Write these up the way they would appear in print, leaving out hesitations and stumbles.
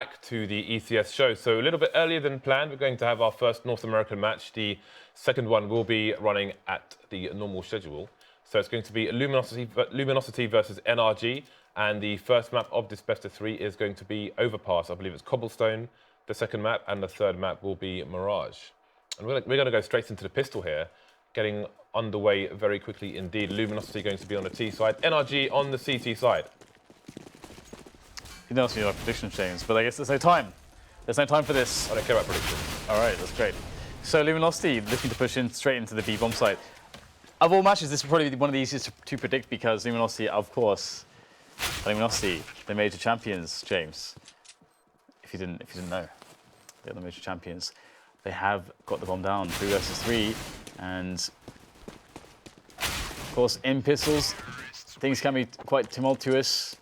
Back to the ECS show. So a little bit earlier than planned, we're going to have our first North American match. The second one will be running at the normal schedule. So it's going to be Luminosity versus NRG, and the first map of this best of 3 is going to be Overpass. I believe it's Cobblestone, the second map, and the third map will be Mirage. And we're going to go straight into the pistol here, getting underway very quickly indeed. Luminosity going to be on the T side, NRG on the CT side. You know, it's your predictions, James, but I guess there's no time. There's no time for this. I don't care about predictions. All right, that's great. So Luminosity looking to push in straight into the B-bomb site. Of all matches, this is probably one of the easiest to predict because Luminosity, of course, Luminosity, the major champions, James. If you didn't know, they're the major champions. They have got the bomb down, 3 versus 3, and of course, in pistols, things can be quite tumultuous.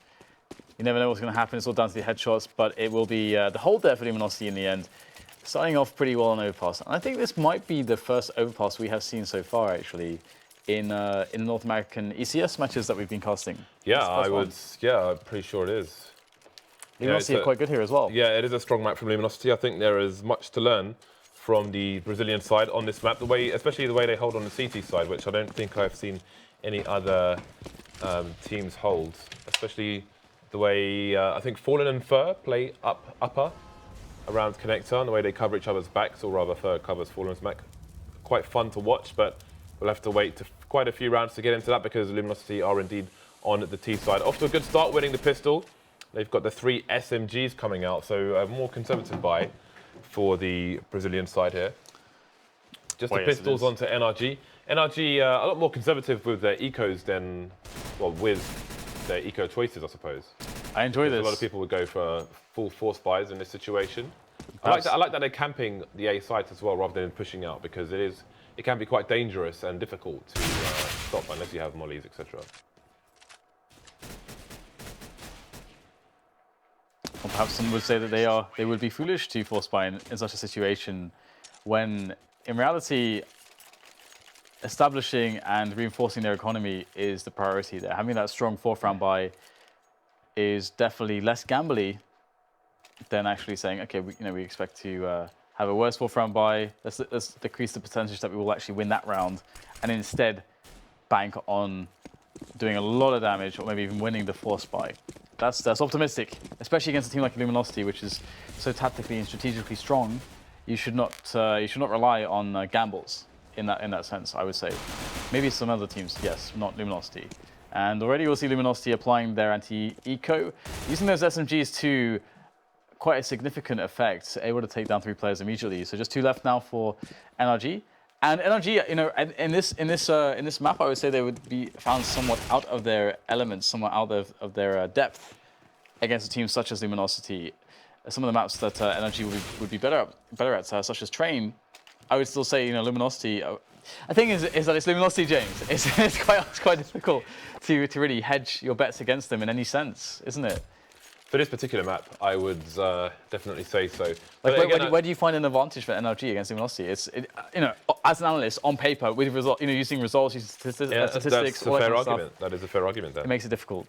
You never know what's going to happen. It's all down to the headshots, but it will be the hold there for Luminosity in the end. Starting off pretty well on Overpass. And I think this might be the first Overpass we have seen so far, actually, in North American ECS matches that we've been casting. Yeah, I'm pretty sure it is. Luminosity are quite good here as well. Yeah, it is a strong map from Luminosity. I think there is much to learn from the Brazilian side on this map, especially the way they hold on the CT side, which I don't think I've seen any other teams hold, especially the way I think Fallen and Fur play upper around Connector, and the way they cover each other's backs, or rather Fur covers Fallen's back. Quite fun to watch, but we'll have to wait quite a few rounds to get into that because Luminosity are indeed on the T side. Off to a good start, winning the pistol. They've got the 3 SMGs coming out, so a more conservative buy for the Brazilian side here. Just the pistols onto NRG. NRG a lot more conservative with their ecos than, well, with their eco choices, I suppose. I enjoy this. A lot of people would go for full force buys in this situation. I like that they're camping the A site as well rather than pushing out, because it can be quite dangerous and difficult to stop unless you have mollies, etc. Or perhaps some would say that they would be foolish to force buy in such a situation, when in reality establishing and reinforcing their economy is the priority there. Having that strong 4th round buy is definitely less gambly than actually saying, okay, we expect to have a worse 4th round buy. Let's decrease the percentage that we will actually win that round, and instead bank on doing a lot of damage, or maybe even winning the force buy. That's optimistic, especially against a team like Luminosity, which is so tactically and strategically strong. You should not rely on gambles in that sense, I would say. Maybe some other teams, yes, not Luminosity. And already we'll see Luminosity applying their anti-eco, using those SMGs to quite a significant effect, able to take down 3 players immediately. So just 2 left now for NRG. And NRG, in this map, I would say they would be found somewhat out of their elements, somewhat out of their depth against a team such as Luminosity. Some of the maps that NRG would be better at, such as Train, I would still say, Luminosity. I think is that it's Luminosity, James. It's quite difficult to really hedge your bets against them in any sense, isn't it? For this particular map, I would definitely say so. Like, where do you find an advantage for NRG against Luminosity? As an analyst, on paper, with using results, using statistics. That's a fair argument. That is a fair argument there. It makes it difficult.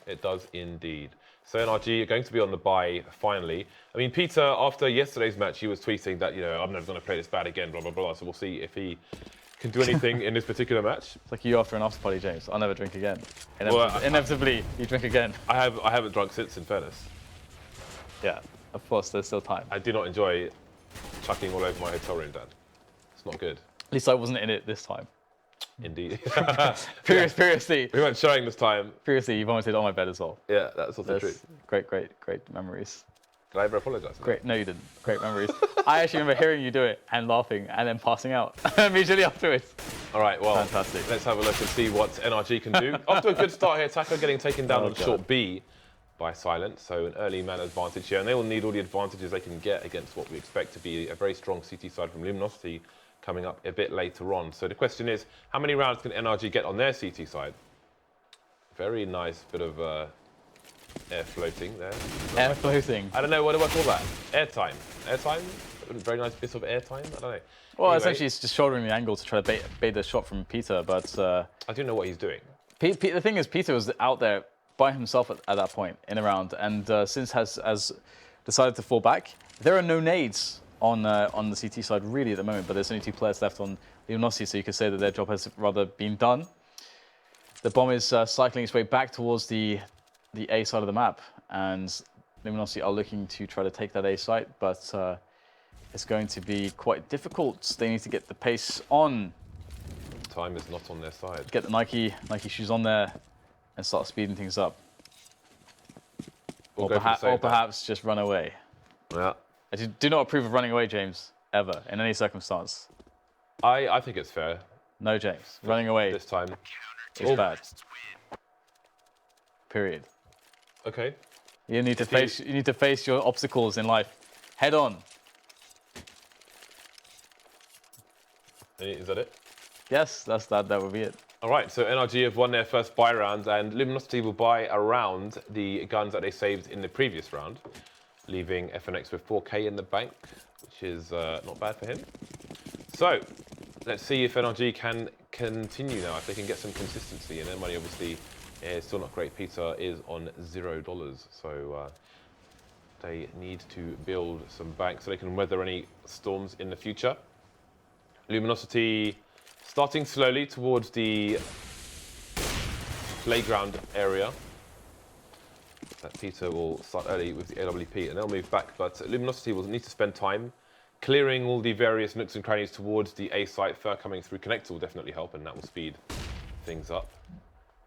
It does indeed. So NRG are going to be on the buy finally. I mean, Peter, after yesterday's match, he was tweeting that, I'm never going to play this bad again, blah, blah, blah. So we'll see if he can do anything in this particular match. It's like you after an after party, James. I'll never drink again. Inevitably, you drink again. I haven't drunk since, in fairness. Yeah, of course, there's still time. I do not enjoy chucking all over my hotel room, Dad. It's not good. At least I wasn't in it this time. Indeed. Previously. We weren't showing this time. Previously, you vomited on my bed as well. Yeah, that's also true. Great memories. Did I ever apologise? Great. No, you didn't. Great memories. I actually remember hearing you do it and laughing and then passing out immediately afterwards. All right, well, fantastic. Let's have a look and see what NRG can do. Off to a good start here. Tacio getting taken down on short B by Silent, so an early man advantage here. And they will need all the advantages they can get against what we expect to be a very strong CT side from Luminosity coming up a bit later on. So the question is, how many rounds can NRG get on their CT side? Very nice bit of air floating there. Air floating? I don't know, what do I call that? Airtime. Airtime? Very nice bit of airtime? I don't know. Well, anyway, essentially it's just shouldering the angle to try to bait the shot from Peter, but... I do know what he's doing. The thing is, Peter was out there by himself at that point in a round, and since has decided to fall back. There are no nades on the CT side really at the moment, but there's only 2 players left on Luminosity, so you could say that their job has rather been done. The bomb is cycling its way back towards the A side of the map, and Luminosity are looking to try to take that A site, but it's going to be quite difficult. They need to get the pace on. Time is not on their side. Get the Nike shoes on there and start speeding things up. Or perhaps just run away. Yeah. I do not approve of running away, James, ever, in any circumstance. I think it's fair. No, James. Running away this time is bad. Period. Okay. You need to face your obstacles in life head on. Is that it? Yes, that would be it. All right, so NRG have won their first buy round, and Luminosity will buy around the guns that they saved in the previous round, leaving FNX with 4K in the bank, which is not bad for him. So let's see if NRG can continue now, if they can get some consistency, and their money obviously is still not great. Peter is on $0, so they need to build some bank so they can weather any storms in the future. Luminosity starting slowly towards the playground area. That Peter will start early with the AWP and they'll move back, but Luminosity will need to spend time clearing all the various nooks and crannies towards the A site. Fur coming through connector will definitely help, and that will speed things up.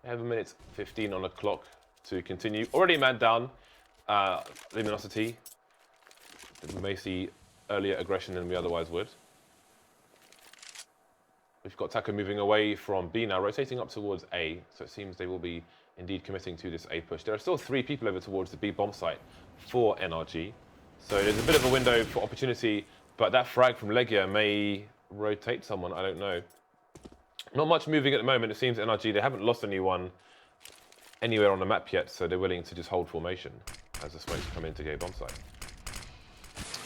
They have 1:15 on the clock to continue. Already a man down, Luminosity. We may see earlier aggression than we otherwise would. We've got Taco moving away from B now, rotating up towards A, so it seems they will be indeed committing to this A push. There are still 3 people over towards the B bomb site for NRG, so there's a bit of a window for opportunity, but that frag from LEGIJA may rotate someone, I don't know. Not much moving at the moment. It seems NRG, they haven't lost anyone anywhere on the map yet, so they're willing to just hold formation as the smokes come in to go bomb site.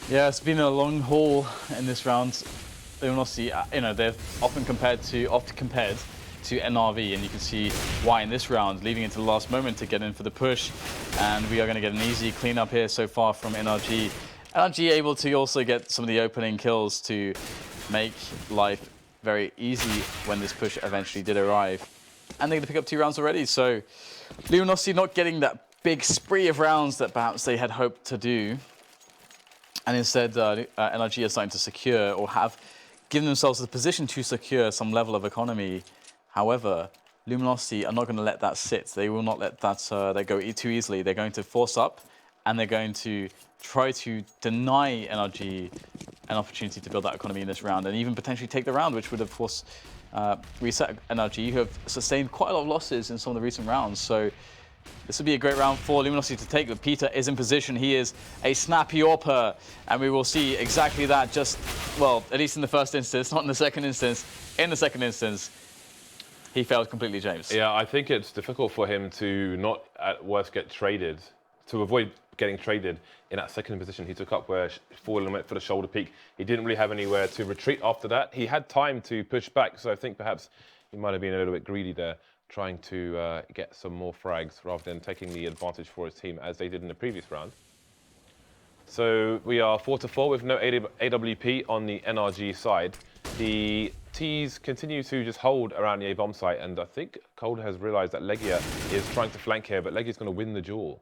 Yeah, it's been a long haul in this round. Luminosity, they're often compared to NRV, and you can see why in this round, leaving it to the last moment to get in for the push. And we are going to get an easy cleanup here so far from NRG. NRG able to also get some of the opening kills to make life very easy when this push eventually did arrive. And they're going to pick up 2 rounds already, so Luminosity not getting that big spree of rounds that perhaps they had hoped to do. And instead, NRG are starting to secure or have given themselves the position to secure some level of economy. However, Luminosity are not going to let that sit. They will not let that go too easily. They're going to force up, and they're going to try to deny NRG an opportunity to build that economy in this round, and even potentially take the round, which would, of course, reset NRG, who have sustained quite a lot of losses in some of the recent rounds. So this would be a great round for Luminosity to take, but Peter is in position. He is a snappy AWPer, and we will see exactly that just, well, at least in the first instance, not in the second instance. In the second instance, he failed completely, James. Yeah, I think it's difficult for him to not, at worst, get traded, to avoid getting traded in that second position he took up where Fallen went for the shoulder peak. He didn't really have anywhere to retreat after that. He had time to push back, so I think perhaps he might have been a little bit greedy there, trying to get some more frags rather than taking the advantage for his team as they did in the previous round. So we are 4-4 with no AWP on the NRG side. The T's continue to just hold around the A bomb site, and I think Cold has realized that LEGIJA is trying to flank here, but LEGIJA is going to win the duel.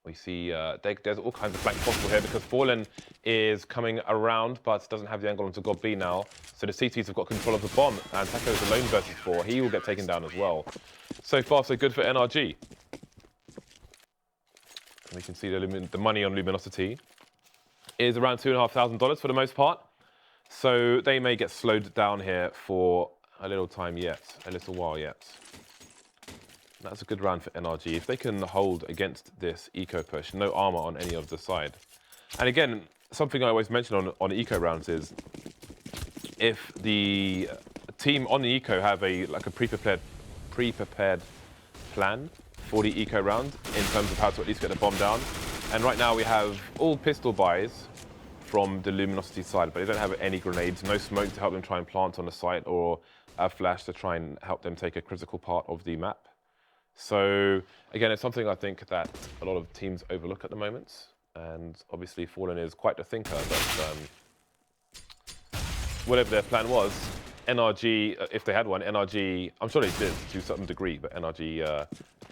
We see there's all kinds of flanks possible here because Fallen is coming around but doesn't have the angle onto God B now. So the CTs have got control of the bomb, and Taco is alone versus 4. He will get taken down as well. So far, so good for NRG. And we can see the money on Luminosity is around $2,500 for the most part. So they may get slowed down here for a little time yet, a little while yet. That's a good round for NRG. If they can hold against this eco push, no armor on any of the side. And again, something I always mention on eco rounds is if the team on the eco have a pre-prepared plan for the eco round in terms of how to at least get the bomb down. And right now we have all pistol buys from the Luminosity side, but they don't have any grenades, no smoke to help them try and plant on the site, or a flash to try and help them take a critical part of the map. So again, it's something I think that a lot of teams overlook at the moment. And obviously Fallen is quite a thinker, but whatever their plan was, NRG, if they had one, NRG, I'm sure they did to some degree, but NRG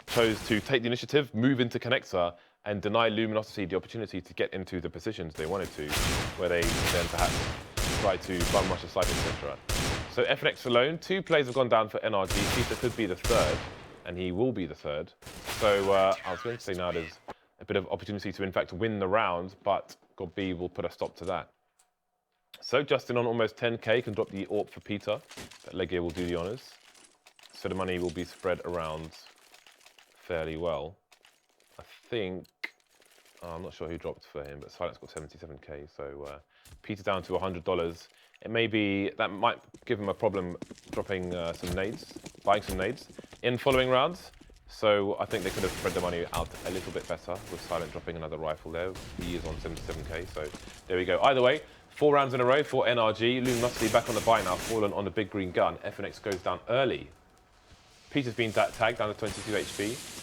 chose to take the initiative, move into connector, and deny Luminosity the opportunity to get into the positions they wanted to, where they then perhaps try to bum rush aside, etc. So FNX alone, 2 players have gone down for NRG. Peter could be the 3rd, and he will be the 3rd. So I was going to say now there's a bit of opportunity to, in fact, win the round, but God B will put a stop to that. So Justin on almost 10k can drop the AWP for Peter, but LEGIJA will do the honours. So the money will be spread around fairly well. I think, I'm not sure who dropped for him, but Silence got 77k, so Peter down to $100. It may be, that might give him a problem dropping some nades, buying some nades in following rounds. So I think they could have spread the money out a little bit better with Silent dropping another rifle there. He is on 77k, so there we go. Either way, 4 rounds in a row for NRG. Luminosity back on the buy now, Fallen on the big green gun. FNX goes down early. Peter's been tagged down to 22 HP.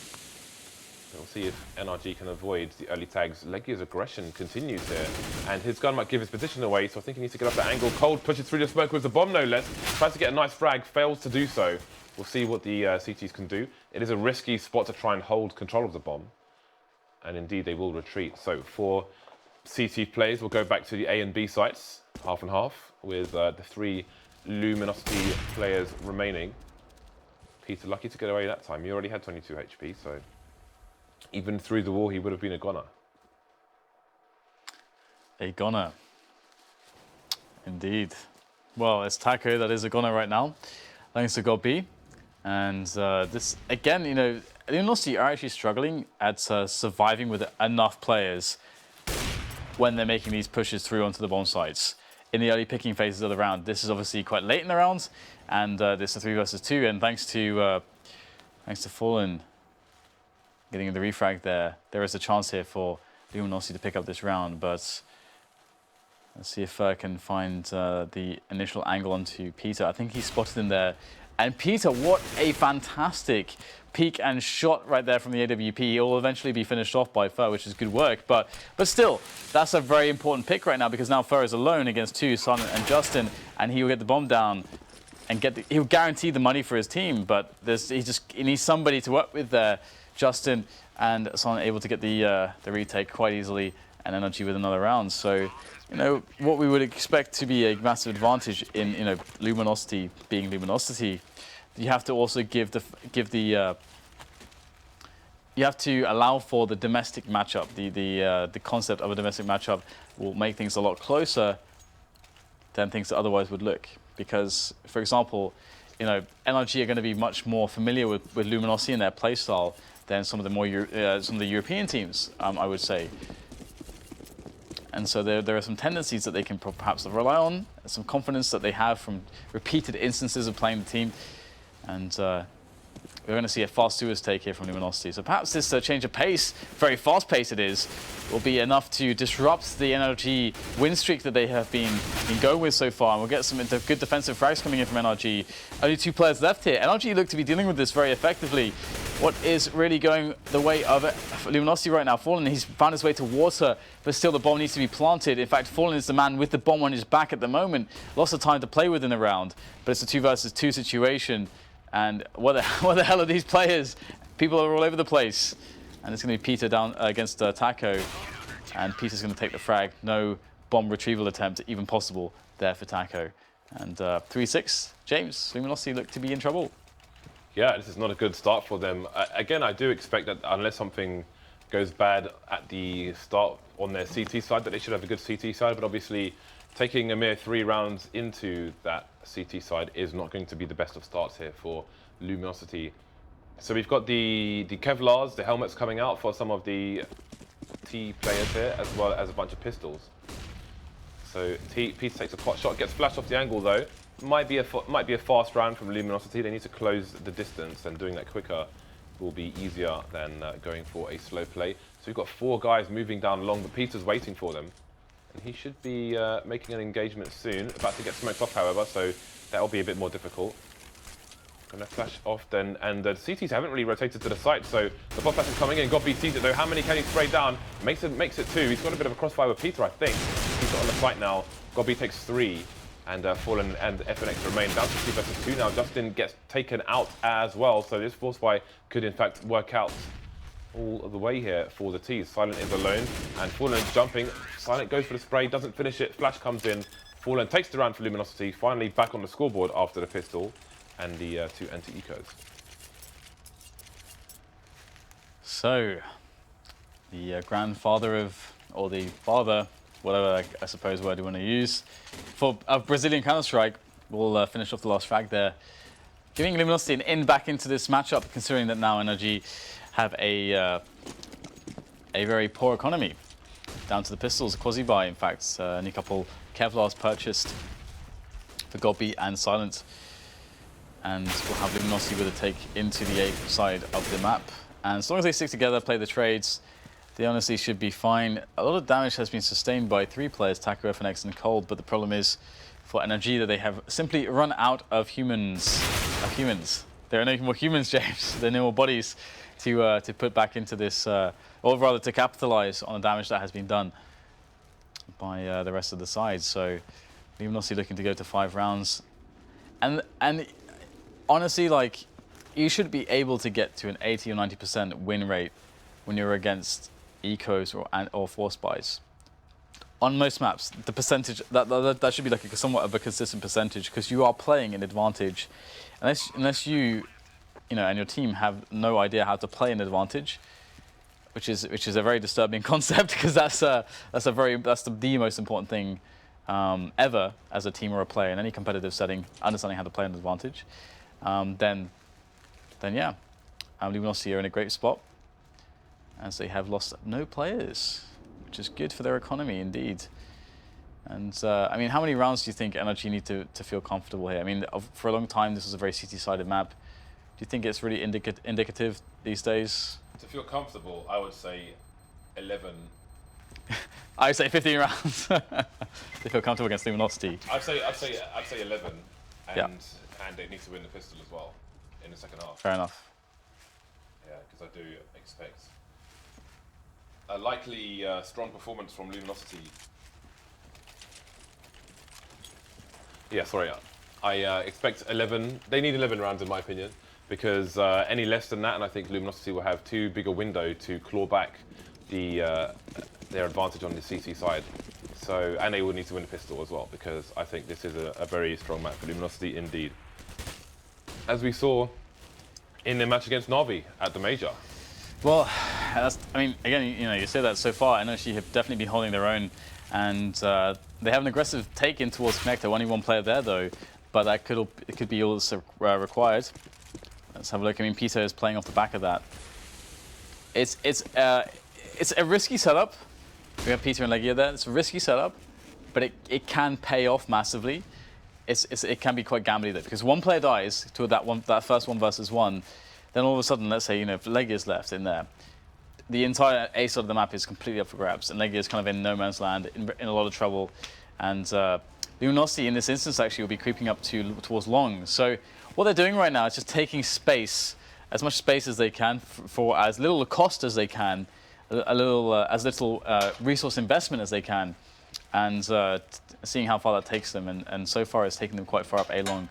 We'll see if NRG can avoid the early tags. LEGIJA's aggression continues here, and his gun might give his position away, so I think he needs to get up that angle. Cold pushes through the smoke with the bomb, no less. Tries to get a nice frag, fails to do so. We'll see what the CTs can do. It is a risky spot to try and hold control of the bomb, and indeed they will retreat. So for CT players, we'll go back to the A and B sites, half and half, with the 3 Luminosity players remaining. Peter lucky to get away that time. He already had 22 HP, so even through the wall, he would have been a goner. A goner. Indeed. Well, it's Taco that is a goner right now, thanks to God B. And this, again, you know, Luminosity are actually struggling at surviving with enough players when they're making these pushes through onto the bomb sites. In the early picking phases of the round, this is obviously quite late in the round, and this is a 3 versus 2, and thanks to Fallen getting the refrag there, there is a chance here for Luminosity to pick up this round, but let's see if I can find the initial angle onto Peter. I think he spotted him there. And Peter, what a fantastic peek and shot right there from the AWP. He'll eventually be finished off by Fur, which is good work. But still, that's a very important pick right now, because now Fur is alone against 2, Silent and Justin, and he will get the bomb down and he'll guarantee the money for his team. But he needs somebody to work with there. Justin and Silent able to get the retake quite easily, and NRG with another round. So, you know, what we would expect to be a massive advantage in, you know, Luminosity being Luminosity, you have to also you have to allow for the domestic matchup. The concept of a domestic matchup will make things a lot closer than things that otherwise would look. Because, for example, you know, NRG are going to be much more familiar with Luminosity and their playstyle than some of the European teams, I would say. And so there are some tendencies that they can perhaps rely on, some confidence that they have from repeated instances of playing the team. And we're going to see a fast Suez take here from Luminosity. So perhaps this change of pace, very fast pace it is, will be enough to disrupt the NRG win streak that they have been going with so far. And we'll get some good defensive frags coming in from NRG. Only 2 players left here. NRG look to be dealing with this very effectively. What is really going the way of Luminosity right now? Fallen, he's found his way to water, but still the bomb needs to be planted. In fact, Fallen is the man with the bomb on his back at the moment. Lots of time to play with in the round, but it's a 2 versus 2 situation. And what the hell are these players? People are all over the place. And it's going to be Peter down against Taco. And Peter's going to take the frag. No bomb retrieval attempt even possible there for Taco. And 3-6, James, Luminosity look to be in trouble. Yeah, this is not a good start for them. Again, I do expect that unless something goes bad at the start on their CT side, that they should have a good CT side. But obviously, taking a mere 3 rounds into that CT side is not going to be the best of starts here for Luminosity. So we've got the Kevlars, the helmets coming out for some of the T players here, as well as a bunch of pistols. So Peter takes a pot shot, gets flashed off the angle though. Might be a fast round from Luminosity. They need to close the distance, and doing that quicker will be easier than going for a slow play. So we've got 4 guys moving down along, but Peter's waiting for them. And he should be making an engagement soon. About to get smoked off, however, so that'll be a bit more difficult. Gonna flash off then, and the CTs haven't really rotated to the site, so the bot flash is coming in. Gobby sees it though. How many can he spray down? Makes it 2. He's got a bit of a crossfire with Peter, I think. He's on the site now. Gobby takes 3, and Fallen and FNX remain down to 2 versus 2 now. Justin gets taken out as well, so this force buy could in fact work out all of the way here for the T's. Silent is alone, and Fallen is jumping. Silent goes for the spray, doesn't finish it. Flash comes in. Fallen takes the round for Luminosity, finally back on the scoreboard after the pistol and the 2 anti-ecos. So, the grandfather of, or the father, whatever I suppose word you want to use, for Brazilian Counter-Strike, we'll finish off the last frag there, giving Luminosity an in back into this matchup, considering that now NRG have a very poor economy. Down to the pistols, quasi-buy, in fact. Only a couple Kevlars purchased for Gobby and Silent. And we'll have Luminosity with a take into the A side of the map. And as long as they stick together, play the trades, they honestly should be fine. A lot of damage has been sustained by 3 players, Tacio, FNX, and Cold, but the problem is for NRG that they have simply run out of humans. There are no more humans, James. There are no more bodies to put back into this, or rather to capitalize on the damage that has been done by the rest of the sides. So Luminosity looking to go to 5 rounds. And honestly, like, you should be able to get to an 80 or 90% win rate when you're against ecos or force buys. On most maps, the percentage, that should be like somewhat of a consistent percentage, because you are playing an advantage. Unless you know, and your team have no idea how to play an advantage, which is a very disturbing concept, because that's the most important thing ever as a team or a player in any competitive setting, understanding how to play an advantage. Then yeah, Luminosity are in a great spot, as they have lost no players, which is good for their economy indeed. And I mean, how many rounds do you think NRG need to feel comfortable here? I mean, for a long time, this was a very CT-sided map. Do you think it's really indicative these days? To feel comfortable, I would say 11. I would say 15 rounds. They feel comfortable against Luminosity. I'd say 11, and yeah. And they need to win the pistol as well in the second half. Fair enough. Yeah, because I do expect a likely strong performance from Luminosity. Yeah, sorry. I expect 11. They need 11 rounds, in my opinion, because any less than that, and I think Luminosity will have too big a window to claw back their advantage on the CT side. So, and they will need to win the pistol as well, because I think this is a very strong match for Luminosity indeed. As we saw in their match against Na'Vi at the Major. Well, I mean, again, you know, you say that so far, NRG have definitely been holding their own, and they have an aggressive take in towards Connector. Only one player there though, but that could be also required. Let's have a look. I mean, Peter is playing off the back of that. It's a risky setup. We have Peter and LEGIJA there. It's a risky setup, but it can pay off massively. It can be quite gambly though, because one player dies to that first 1 versus 1, then all of a sudden, let's say, you know, if LEGIJA's left in there, the entire A side of the map is completely up for grabs, and LEGIJA is kind of in no man's land, in a lot of trouble, and Luminosity in this instance actually will be creeping up towards long. So what they're doing right now is just taking space, as much space as they can, for as little cost as they can, as little resource investment as they can, and seeing how far that takes them. And so far it's taken them quite far up A long.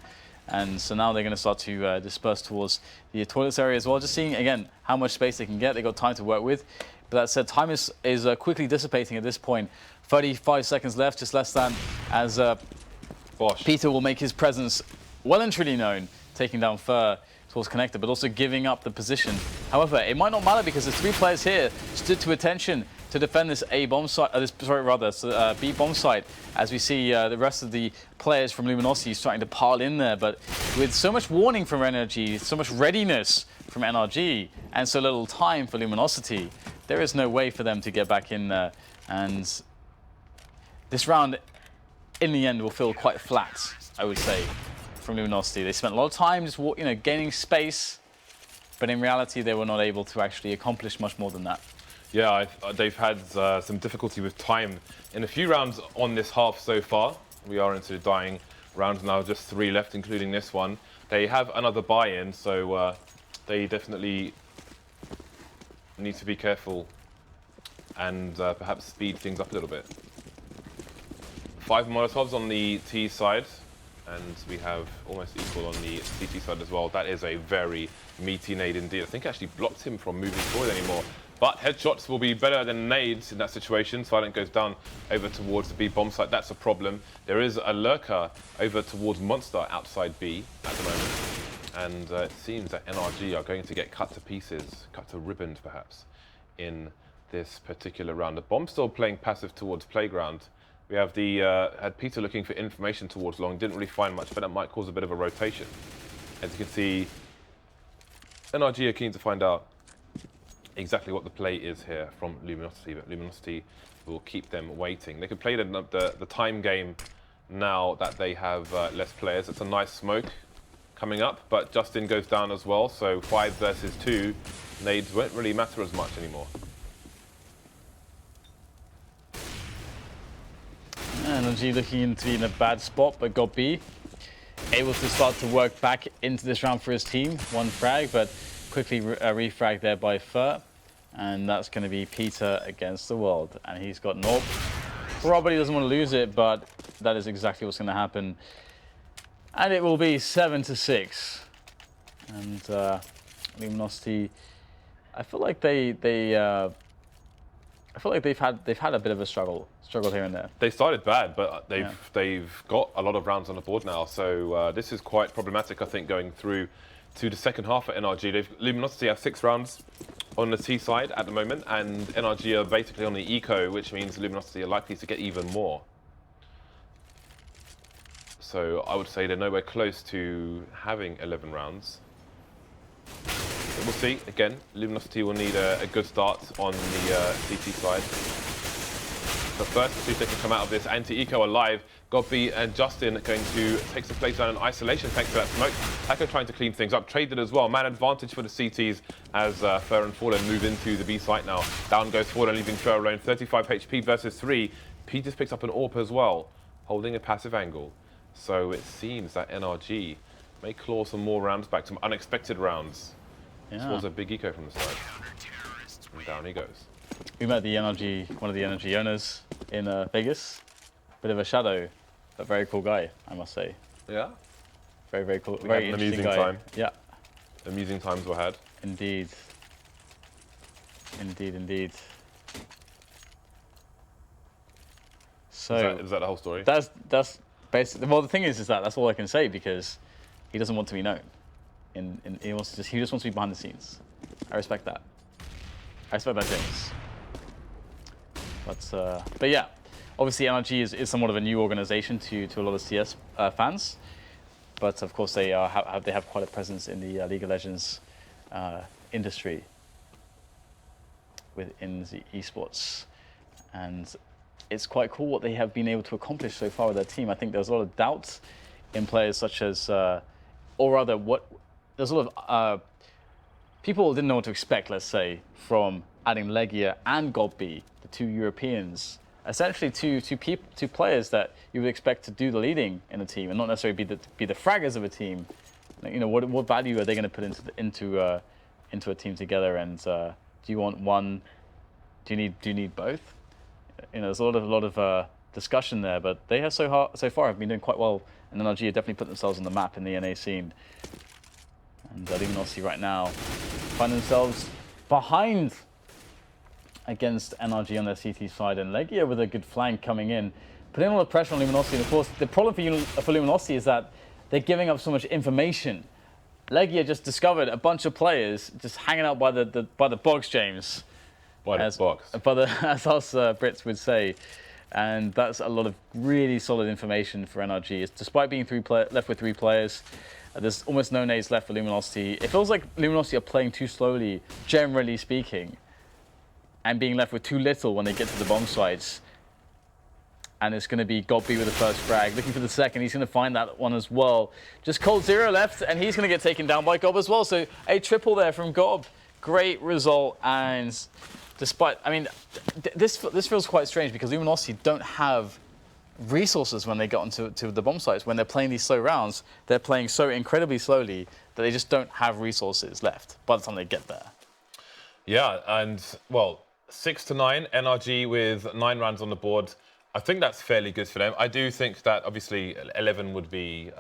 And so now they're going to start to disperse towards the toilets area as well, just seeing again how much space they can get. They've got time to work with. But that said, time is quickly dissipating at this point. 35 seconds left, just less than, as Peter will make his presence well and truly known, taking down Fur towards Connector, but also giving up the position. However, it might not matter, because the 3 players here stood to attention to defend this B bomb site, as we see the rest of the players from Luminosity starting to pile in there. But with so much warning from NRG, so much readiness from NRG, and so little time for Luminosity, there is no way for them to get back in there. And this round, in the end, will feel quite flat, I would say, from Luminosity. They spent a lot of time just gaining space, but in reality, they were not able to actually accomplish much more than that. Yeah, they've had some difficulty with time in a few rounds on this half so far. We are into the dying rounds now, just 3 left, including this one. they have another buy-in, so they definitely need to be careful and perhaps speed things up a little bit. 5 Molotovs on the T side, and we have almost equal on the CT side as well. That is a very meaty nade indeed. I think it actually blocked him from moving forward anymore. But headshots will be better than nades in that situation. Silent goes down over towards the B bomb site. That's a problem. There is a lurker over towards Monster outside B at the moment. And it seems that NRG are going to get cut to pieces, cut to ribbons perhaps, in this particular round. The bomb still playing passive towards playground. We have the had Peter looking for information towards long, didn't really find much, but that might cause a bit of a rotation. As you can see, NRG are keen to find out exactly what the play is here from Luminosity, but Luminosity will keep them waiting. They could play the time game now that they have less players. It's a nice smoke coming up, but Justin goes down as well, so 5 versus 2 nades won't really matter as much anymore. NRG looking to be in a bad spot, but got B. Able to start to work back into this round for his team. 1 frag, but quickly refrag there by Fer. And that's going to be Peter against the world. And he's got Norp. Probably doesn't want to lose it, but that is exactly what's going to happen. And it will be 7-6. And Luminosity, I feel like they've had a bit of a struggle here and there. They started bad, but they've got a lot of rounds on the board now, so this is quite problematic, I think, going through to the second half at NRG. Luminosity have 6 rounds on the T side at the moment, and NRG are basically on the eco, which means Luminosity are likely to get even more. So I would say they're nowhere close to having 11 rounds. But we'll see. Again, Luminosity will need a good start on the CT side. But first, see if they can come out of this. Anti-eco alive. Godby and Justin are going to take some plays down in isolation thanks to that smoke. Taco trying to clean things up. Traded as well. Man advantage for the CTs as Fer and Fallen move into the B site now. Down goes Fallen, leaving Fer alone. 35 HP versus 3. Peters picks up an AWP as well, holding a passive angle. So it seems that NRG may claw some more rounds back, some unexpected rounds. Yeah. This was a big eco from the side. And down he goes. We met the one of the NRG owners in Vegas. Bit of a shadow, but very cool guy, I must say. Yeah? Very, very cool. We very had an interesting amusing guy. time. Yeah. Amusing times were had. Indeed. Indeed, indeed. So is that the whole story? That's basically, well, the thing is that that's all I can say, because he doesn't want to be known. He just wants to be behind the scenes. I respect that. I respect that, James. But yeah, obviously NRG is somewhat of a new organization to a lot of CS fans, but of course they have quite a presence in the League of Legends industry within the esports, and it's quite cool what they have been able to accomplish so far with their team. I think there's a lot of doubt in players such as, or rather, there's a lot of people didn't know what to expect, let's say, from adding LEGIJA and Godby, the 2 Europeans, essentially two players that you would expect to do the leading in a team and not necessarily be the fraggers of a team. You know, what value are they going to put into a team together? And do you want one? Do you need both? You know, there's a lot of discussion there, but they have so far have been doing quite well, and NRG have definitely put themselves on the map in the NA scene. And Luminosity right now find themselves behind against NRG on their CT side, and LEGIJA with a good flank coming in, putting a lot of pressure on Luminosity. And of course, the problem for Luminosity is that they're giving up so much information. LEGIJA just discovered a bunch of players just hanging out by the box, James. As us Brits would say. And that's a lot of really solid information for NRG. Despite being left with 3 players, there's almost no nades left for Luminosity. It feels like Luminosity are playing too slowly, generally speaking, and being left with too little when they get to the bomb sites. And it's going to be Godby with the first frag, looking for the second. He's going to find that one as well. Just coldzera left, and he's going to get taken down by Gob as well. So a triple there from Gob. Great result. And despite, I mean, this feels quite strange because Luminosity don't have resources when they get onto the bomb sites. When they're playing these slow rounds, they're playing so incredibly slowly that they just don't have resources left by the time they get there. Yeah, and well, 6-9, NRG with 9 rounds on the board. I think that's fairly good for them. I do think that obviously 11 would be,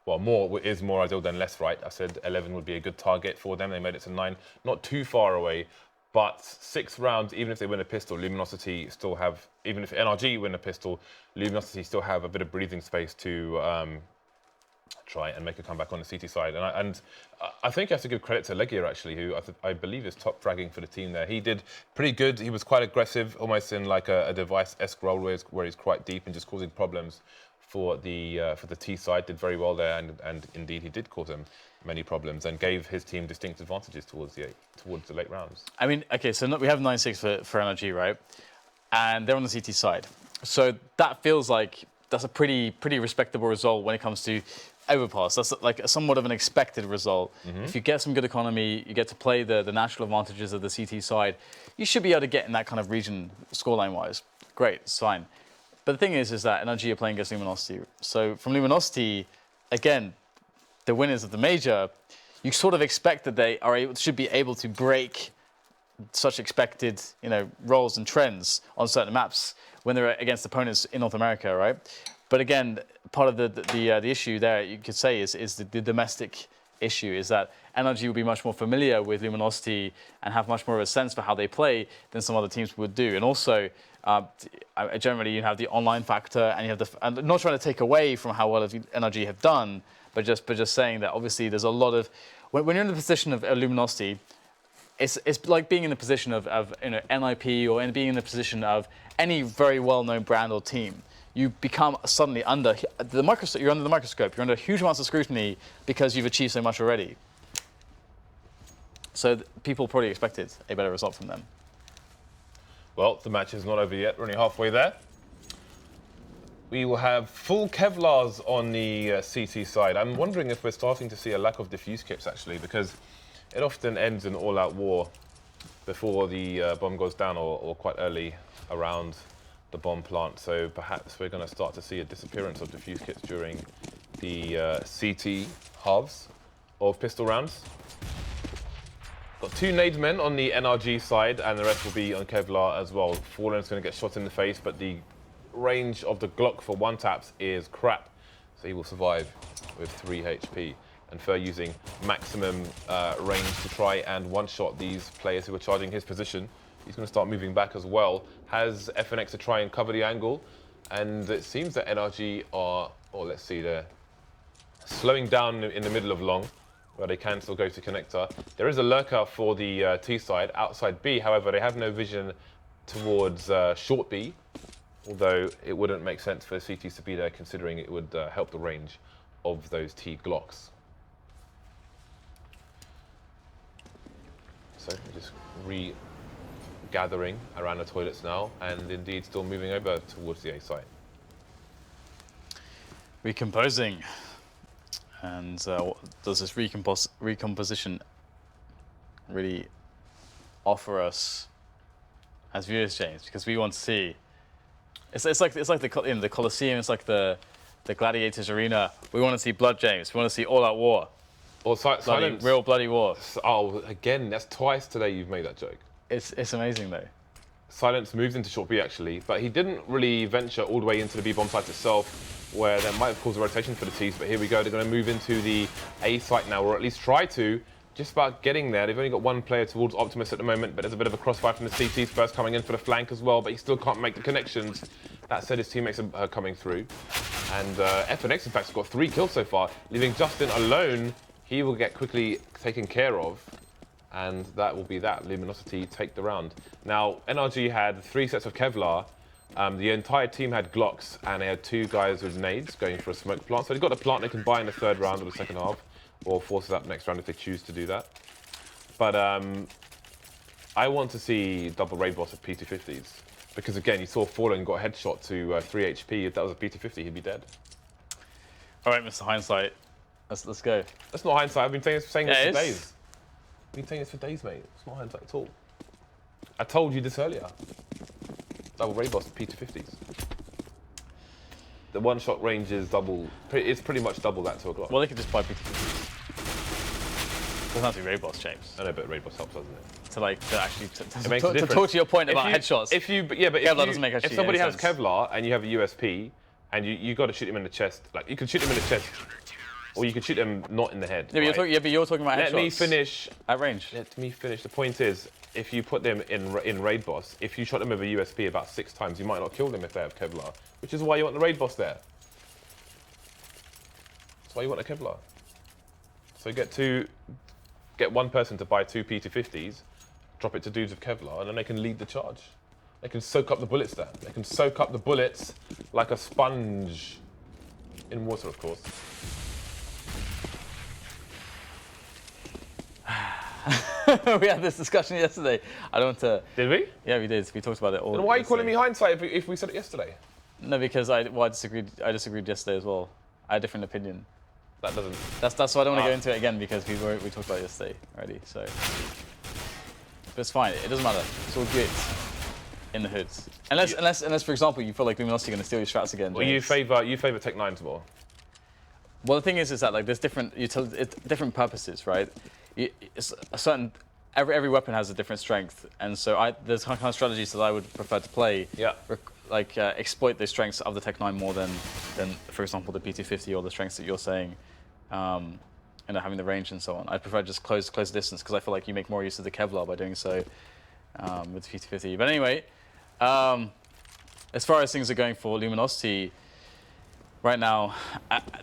well, more is more ideal than less, right? I said 11 would be a good target for them. They made it to 9, not too far away. But 6 rounds, even if they win a pistol, Luminosity still have, even if NRG win a pistol, Luminosity still have a bit of breathing space to try and make a comeback on the CT side. And I think you have to give credit to LEGIJA, actually, who I believe is top fragging for the team there. He did pretty good. He was quite aggressive, almost in like a device-esque role where he's quite deep and just causing problems for the T side. Did very well there, and indeed he did cause them many problems and gave his team distinct advantages towards the late rounds. I mean, okay, so we have 9-6 for NRG, right? And they're on the CT side. So that feels like that's a pretty respectable result when it comes to Overpass. That's like somewhat of an expected result. If you get some good economy, you get to play the natural advantages of the CT side, you should be able to get in that kind of region scoreline-wise. Great, it's fine. But the thing is that NRG are playing against Luminosity. So from Luminosity, again, the winners of the major, you sort of expect that they should be able to break such expected, roles and trends on certain maps when they're against opponents in North America, right? But again, part of the issue there, you could say, is the domestic issue, is that NRG will be much more familiar with Luminosity and have much more of a sense for how they play than some other teams would do. And also, generally, you have the online factor, and you have I'm not trying to take away from how well NRG have done, but just saying that obviously there's a lot of when you're in the position of Luminosity, it's like being in the position of NIP or being in the position of any very well-known brand or team. You become suddenly under the microscope. You're under the microscope. You're under huge amounts of scrutiny because you've achieved so much already. So people probably expected a better result from them. Well, the match is not over yet. We're only halfway there. We will have full Kevlars on the CT side. I'm wondering if we're starting to see a lack of diffuse kits, actually, because it often ends in all-out war before the bomb goes down or quite early around the bomb plant. So perhaps we're going to start to see a disappearance of diffuse kits during the CT halves of pistol rounds. Got 2 nade men on the NRG side, and the rest will be on Kevlar as well. Fallen's going to get shot in the face, but the range of the Glock for one taps is crap, so he will survive with 3 HP. And Fer using maximum range to try and one-shot these players who are charging his position. He's going to start moving back as well. Has FNX to try and cover the angle, and it seems that NRG are, let's see, they're slowing down in the middle of long, where they can still go to connector. There is a lurker for the T side outside B, however, they have no vision towards short B, although it wouldn't make sense for CTs to be there, considering it would help the range of those T Glocks. So we're just regathering around the toilets now, and indeed still moving over towards the A site. Recomposing. And does this recomposition really offer us as viewers, James? Because we want to see. It's like the Colosseum. It's like the Gladiators Arena. We want to see blood, James. We want to see all-out war. Or silence. Real bloody war. Oh, again, that's twice today you've made that joke. It's amazing though. Silence moves into short B actually, but he didn't really venture all the way into the B bomb site itself, where that might have caused a rotation for the T's, but here we go. They're going to move into the A site now, or at least try to. Just about getting there. They've only got 1 player towards Optimus at the moment, but there's a bit of a crossfire from the CTs first coming in for the flank as well, but he still can't make the connections. That said, his teammates are coming through. And FNX, in fact, has got 3 kills so far, leaving Justin alone. He will get quickly taken care of, and that will be that. Luminosity take the round. Now, NRG had 3 sets of Kevlar. The entire team had Glocks, and they had 2 guys with nades going for a smoke plant. So they've got the plant they can buy in the 3rd round or the 2nd half, or force it up next round if they choose to do that. But I want to see double raid boss of P250s, because again, you saw Fallen got a headshot to 3 HP. If that was a P250, he'd be dead. All right, Mr. Hindsight, let's go. That's not hindsight. I've been saying this for days. I've been saying this for days, mate. It's not hindsight at all. I told you this earlier. Double raid boss of P250s. the one-shot range is double. It's pretty much double that 2 o'clock. Well, they could just buy PT. Doesn't have to be raid boss, James. I know, but raid boss helps, doesn't it? To like to actually to talk to your point about headshots. If somebody has Kevlar and you have a USP and you got to shoot him in the chest, like you can shoot him in the chest, or you can shoot him not in the head. Yeah, right? but you're talking about headshots. Let me finish. At range. Let me finish. The point is, if you put them in raid boss, if you shot them with a USP about 6 times, you might not kill them if they have Kevlar, which is why you want the raid boss there. That's why you want a Kevlar. So you get one person to buy 2 P250s, drop it to dudes with Kevlar, and then they can lead the charge. They can soak up the bullets there. They can soak up the bullets like a sponge. In water, of course. We had this discussion yesterday. I don't want to... Did we? Yeah, we did. We talked about it all. Then why are you calling me hindsight if we said it yesterday? No, because I disagreed. I disagreed yesterday as well. I had a different opinion. That doesn't... That's why I don't want to go into it again, because we talked about it yesterday already, so... But it's fine. It doesn't matter. It's all good in the hoods. Unless, for example, you feel like Luminosity are going to steal your strats again. Well, you favour Tech 9s more. Well, the thing is that like there's different purposes, right? Every weapon has a different strength, and so there's kind of strategies that I would prefer to play. Yeah. Exploit the strengths of the Tech 9 more than, for example, the P250 or the strengths that you're saying, having the range and so on. I prefer just close the distance because I feel like you make more use of the Kevlar by doing so with the P250. But anyway, as far as things are going for Luminosity, right now,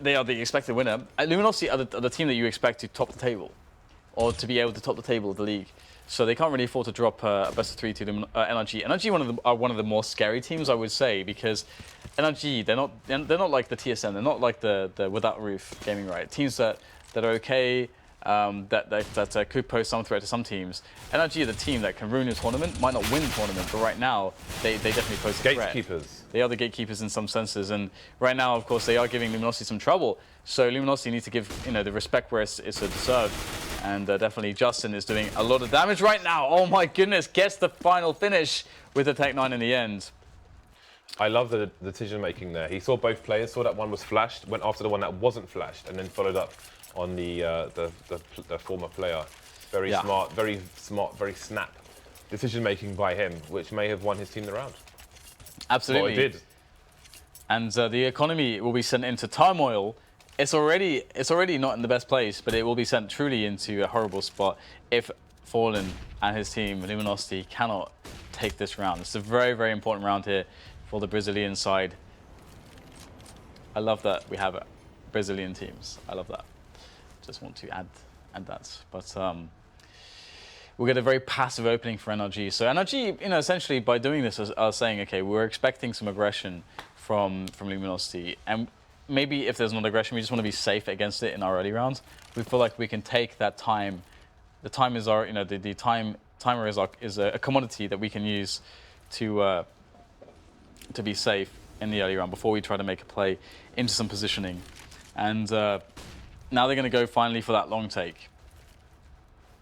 they are the expected winner. Luminosity are the team that you expect to top the table, or to be able to top the table of the league. So they can't really afford to drop a best of 3 to NRG. NRG are one of the more scary teams, I would say, because NRG they're not like the TSM. They're not like the Without Roof gaming right teams that are okay. That could pose some threat to some teams. NRG are the team that can ruin a tournament, might not win the tournament, but right now they definitely pose a threat. Gatekeepers. They are the gatekeepers in some senses, and right now, of course, they are giving Luminosity some trouble. So Luminosity needs to give the respect where it's deserved, and definitely Justin is doing a lot of damage right now. Oh my goodness, gets the final finish with the Tech 9 in the end. I love the decision making there. He saw both players, saw that one was flashed, went after the one that wasn't flashed, and then followed up on the former player. Very smart, very snap decision making by him, which may have won his team the round. Absolutely. Well, it did. And the economy will be sent into turmoil. It's already not in the best place, but it will be sent truly into a horrible spot if Fallen and his team, Luminosity, cannot take this round. It's a very, very important round here for the Brazilian side. I love that we have Brazilian teams. I love that. Just want to add that. But we'll get a very passive opening for NRG. So NRG, essentially by doing this, are saying, okay, we're expecting some aggression from Luminosity, and maybe if there's not aggression, we just want to be safe against it in our early rounds. We feel like we can take that time. The time is our, the timer is a commodity that we can use to be safe in the early round before we try to make a play into some positioning. And now they're going to go finally for that long take.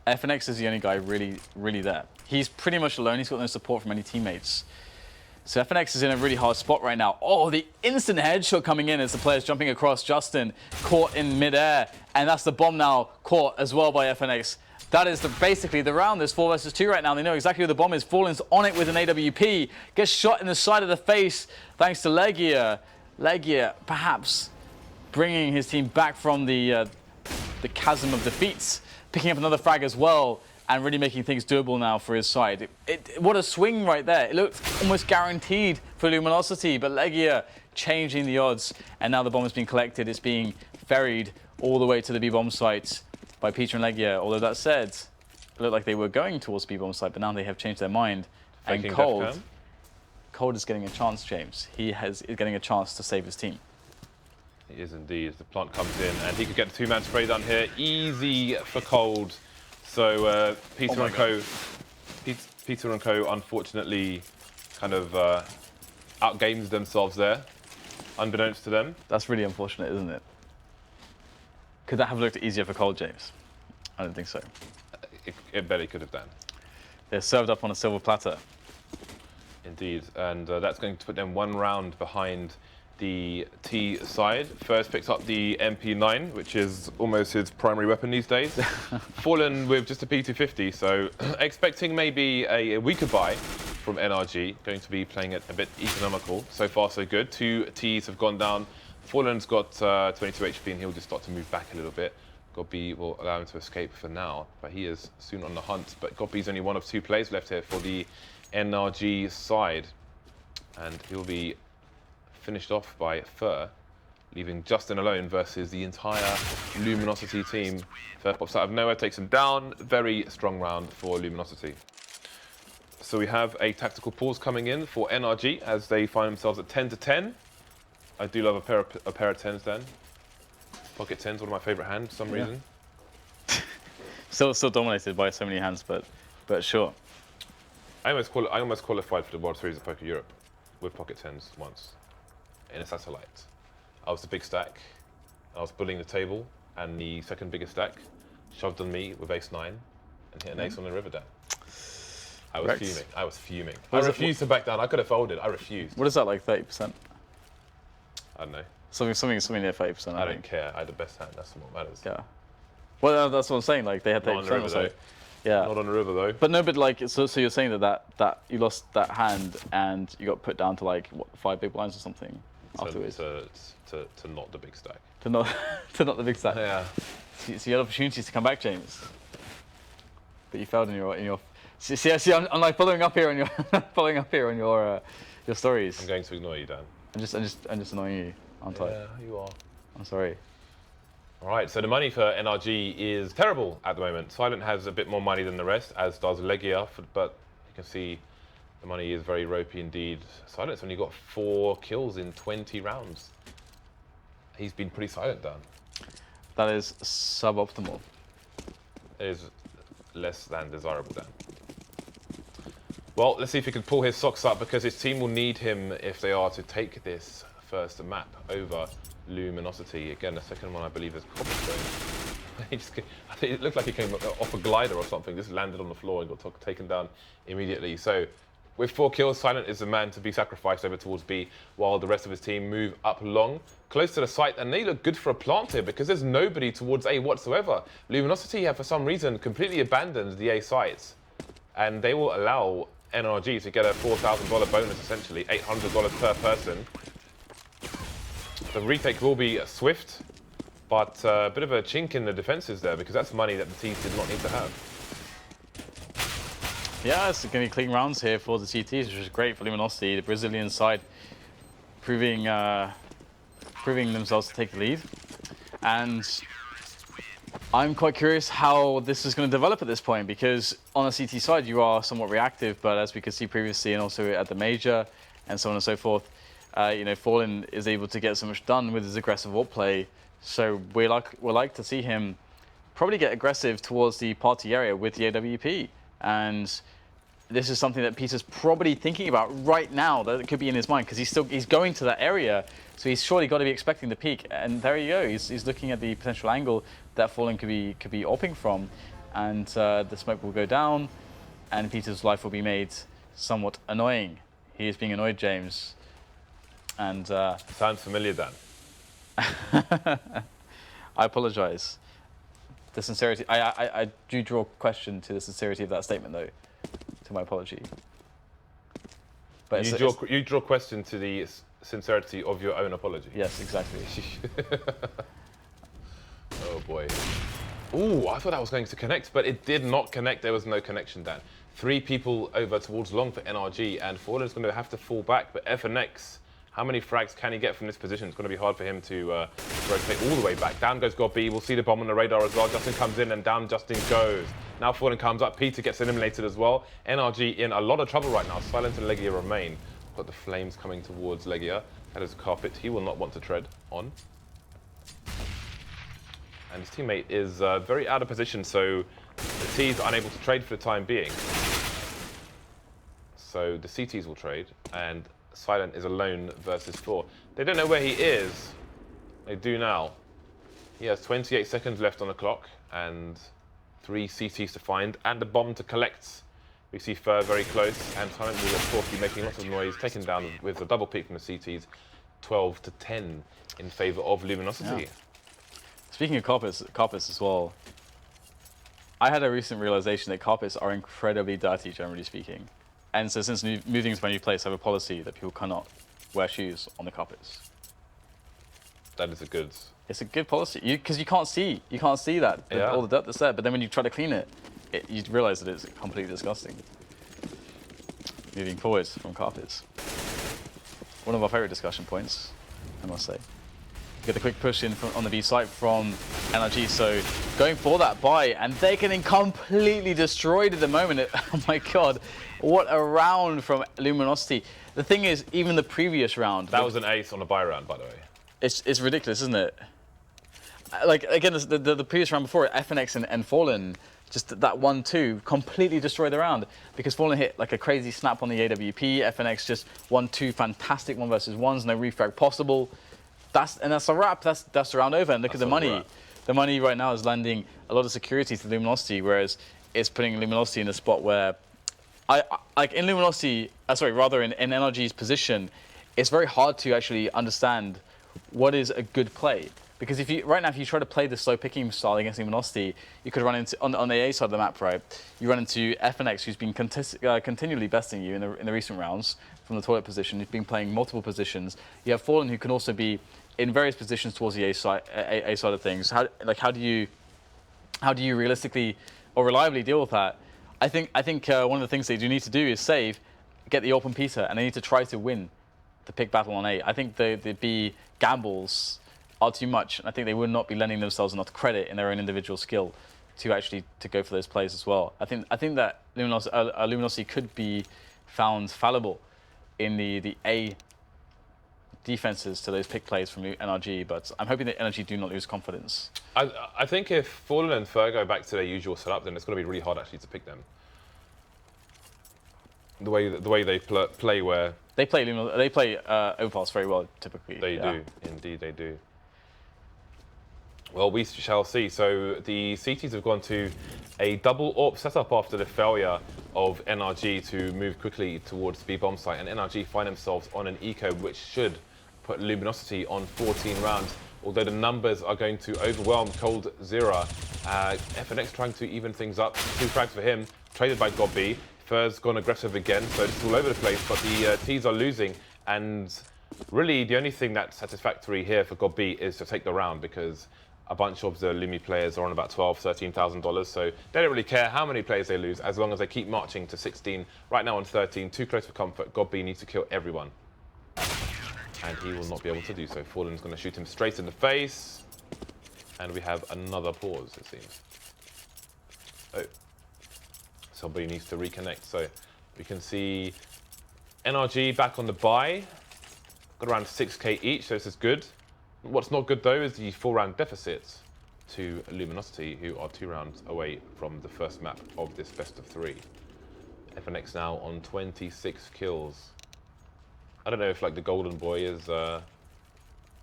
FNX is the only guy really there. He's pretty much alone. He's got no support from any teammates. So FNX is in a really hard spot right now. Oh, the instant headshot coming in as the player's jumping across. Justin caught in midair, and that's the bomb now caught as well by FNX. That is basically the round. There's 4 versus 2 right now. They know exactly where the bomb is. Fallen's on it with an AWP. Gets shot in the side of the face thanks to LEGIJA. LEGIJA perhaps bringing his team back from the chasm of defeats. Picking up another frag as well, and really making things doable now for his side. What a swing right there. It looked almost guaranteed for Luminosity, but LEGIJA changing the odds, and now the bomb has been collected. It's being ferried all the way to the B-bomb site by Peter and LEGIJA. Although that said, it looked like they were going towards the B-bomb site, but now they have changed their mind. And Cold is getting a chance, James. He is getting a chance to save his team. He is indeed. The plant comes in, and he could get the 2-man spray done here. Easy for Cold. So Peter and Co, unfortunately, kind of outgames themselves there, unbeknownst to them. That's really unfortunate, isn't it? Could that have looked easier for Cold, James? I don't think so. It barely could have done. They're served up on a silver platter. Indeed, and that's going to put them 1 round behind the T side. First picks up the MP9, which is almost his primary weapon these days. Fallen with just a P250, so expecting maybe a weaker buy from NRG. Going to be playing it a bit economical. So far, so good. 2 Ts have gone down. Fallen's got 22 HP, and he'll just start to move back a little bit. Gobby will allow him to escape for now, but he is soon on the hunt. But Gobby's only one of 2 players left here for the NRG side, and he'll be finished off by Fur, leaving Justin alone versus the entire Luminosity team. Fur pops out of nowhere, takes him down. Very strong round for Luminosity. So we have a tactical pause coming in for NRG as they find themselves at 10-10. I do love a pair of 10s then. Pocket 10's one of my favorite hands for some reason. Still dominated by so many hands, but sure. I almost qualified for the World Series of Poker Europe with pocket 10s once in a satellite. I was the big stack. I was bullying the table, and the second biggest stack shoved on me with ace 9 and hit an ace on the river down. I was fuming. I was fuming. I refused to back down. I could have folded. I refused. What is that, like 30%? I don't know. Something near 30%. I don't care. I had the best hand. That's what matters. Yeah. Well, that's what I'm saying. Like they had 30% or so. Yeah. Not on the river though. But no, but like so you're saying that you lost that hand and you got put down to like what, 5 big blinds or something afterwards. To not the big stack. To not the big stack. Yeah. So you had opportunities to come back, James. But you failed in your. See, I'm like following up here on your your stories. I'm going to ignore you, Dan. I'm just annoying you, aren't I? Yeah, you are. I'm sorry. All right, so the money for NRG is terrible at the moment. Silent has a bit more money than the rest, as does LEGIJA, but you can see the money is very ropey indeed. Silent's only got 4 kills in 20 rounds. He's been pretty silent, Dan. That is suboptimal. It is less than desirable, Dan. Well, let's see if he can pull his socks up, because his team will need him if they are to take this first map over Luminosity. Again, the second one, I believe, is Cobblestone. I think it looked like he came off a glider or something, just landed on the floor and got taken down immediately. So with 4 kills, Silent is the man to be sacrificed over towards B, while the rest of his team move up long, close to the site, and they look good for a plant here because there's nobody towards A whatsoever. Luminosity have, for some reason, completely abandoned the A sites, and they will allow NRG to get a $4,000 bonus, essentially, $800 per person. The retake will be swift, but a bit of a chink in the defenses there, because that's money that the teams did not need to have. Yeah, it's going to be clean rounds here for the CTs, which is great for Luminosity. The Brazilian side proving themselves to take the lead. And I'm quite curious how this is going to develop at this point, because on the CT side, you are somewhat reactive, but as we could see previously and also at the major and so on and so forth, you know, Fallen is able to get so much done with his aggressive wall play. So we'd like to see him probably get aggressive towards the party area with the AWP. And this is something that Peter's probably thinking about right now, that it could be in his mind, because he's going to that area, so he's surely got to be expecting the peak. And there you go, he's looking at the potential angle that Fallen could be oping from, and the smoke will go down, and Peter's life will be made somewhat annoying. He is being annoyed, James. And sounds familiar, Dan. I apologize. The sincerity, I do draw question to the sincerity of that statement, though, to my apology. But you draw question to the sincerity of your own apology. Yes, exactly. Oh boy. Ooh, I thought that was going to connect, but it did not connect. There was no connection, Dan. 3 people over towards long for NRG, and Fallen's going to have to fall back, but FNX, how many frags can he get from this position? It's going to be hard for him to rotate all the way back. Down goes Gobby. We'll see the bomb on the radar as well. Justin comes in and down Justin goes. Now Fallen comes up. Peter gets eliminated as well. NRG in a lot of trouble right now. Silent and LEGIJA remain. Got the flames coming towards LEGIJA. That is a carpet he will not want to tread on. And his teammate is very out of position, so the T's are unable to trade for the time being. So the CTs will trade, and Silent is alone versus 4. They don't know where he is. They do now. He has 28 seconds left on the clock and 3 CTs to find and a bomb to collect. We see Fur very close, and Silent will of course be making lots of noise, taken down with a double peek from the CTs. 12 to 10 in favor of Luminosity. Yeah. Speaking of carpets as well, I had a recent realization that carpets are incredibly dirty, generally speaking. And so since moving to my new place, I have a policy that people cannot wear shoes on the carpets. That is a good... It's a good policy, because you can't see that, all the dirt that's there. But then when you try to clean it, you realize that it's completely disgusting. Moving forwards from carpets. One of our favorite discussion points, I must say. Get the quick push in on the B site from NRG, so going for that buy, and they're getting completely destroyed at the moment. Oh my god, what a round from Luminosity. The thing is, even the previous round... That was an ace on a buy round, by the way. It's ridiculous, isn't it? Like, again, the previous round before, FNX and Fallen, just that 1-2 completely destroyed the round, because Fallen hit like a crazy snap on the AWP, FNX just 1-2 fantastic 1 versus 1s, no refrag possible. That's a wrap. That's the round over. And look at the money. The money right now is landing a lot of security to Luminosity, whereas it's putting Luminosity in a spot where, like in Luminosity, rather in NRG's position, it's very hard to actually understand what is a good play. Because if you try to play the slow picking style against Luminosity, you could run into on the A side of the map, right? You run into FNX, who's been continually besting you in the recent rounds from the toilet position. He's been playing multiple positions. You have Fallen, who can also be in various positions towards the A side of things. How do you realistically or reliably deal with that? I think one of the things they do need to do is save, get the open Peter, and they need to try to win the pick battle on A. I think the B gambles are too much, and I think they would not be lending themselves enough credit in their own individual skill to go for those plays as well. I think that Luminosity could be found fallible in the A defenses to those pick plays from NRG, but I'm hoping that NRG do not lose confidence. I think if Fallen and Fer go back to their usual setup, then it's going to be really hard actually to pick them. The way they play, where they play Overpass very well typically. They do, indeed they do. Well, we shall see. So the CTs have gone to a double AWP setup after the failure of NRG to move quickly towards the bomb site, and NRG find themselves on an eco, which should put Luminosity on 14 rounds. Although the numbers are going to overwhelm coldzera. FNX trying to even things up. 2 frags for him, traded by GobB. Fer's gone aggressive again, so it's all over the place. But the T's are losing, and really the only thing that's satisfactory here for GobB is to take the round, because a bunch of the Lumi players are on about $12,000, $13,000, so they don't really care how many players they lose as long as they keep marching to 16. Right now on 13, too close for comfort. GobB needs to kill everyone, and he will not be able to do so. Fallen's going to shoot him straight in the face, and we have another pause, it seems. Oh, somebody needs to reconnect. So we can see NRG back on the buy, got around 6k each, so this is good. What's not good though is the 4-round deficit to Luminosity, who are 2 rounds away from the first map of this best of 3. FNX now on 26 kills. I don't know if like the Golden Boy is a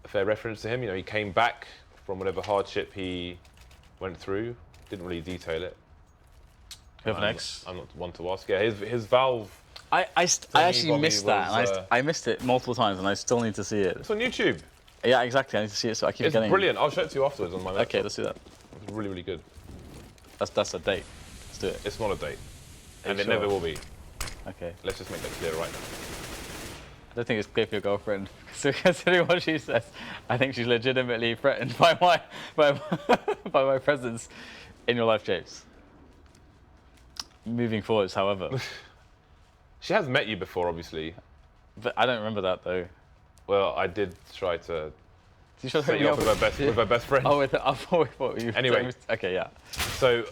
fair reference to him. You know, he came back from whatever hardship he went through. Didn't really detail it. FNX? I'm not one to ask. Yeah, his Valve. I actually missed that. And I missed it multiple times, and I still need to see it. It's on YouTube. Yeah, exactly. I need to see it, so I keep getting... It's brilliant. I'll show it to you afterwards on my laptop. Okay, let's do that. It's really, really good. That's a date. Let's do it. It's not a date. And it never will be. Okay. Let's just make that clear right now. I don't think it's clear for your girlfriend. Considering what she says, I think she's legitimately threatened by my presence in your life, James. Moving forwards, however. She has met you before, obviously. But I don't remember that, though. Well, I did try to set you up with her best friend. Oh, I thought you... Anyway. Okay, yeah. So,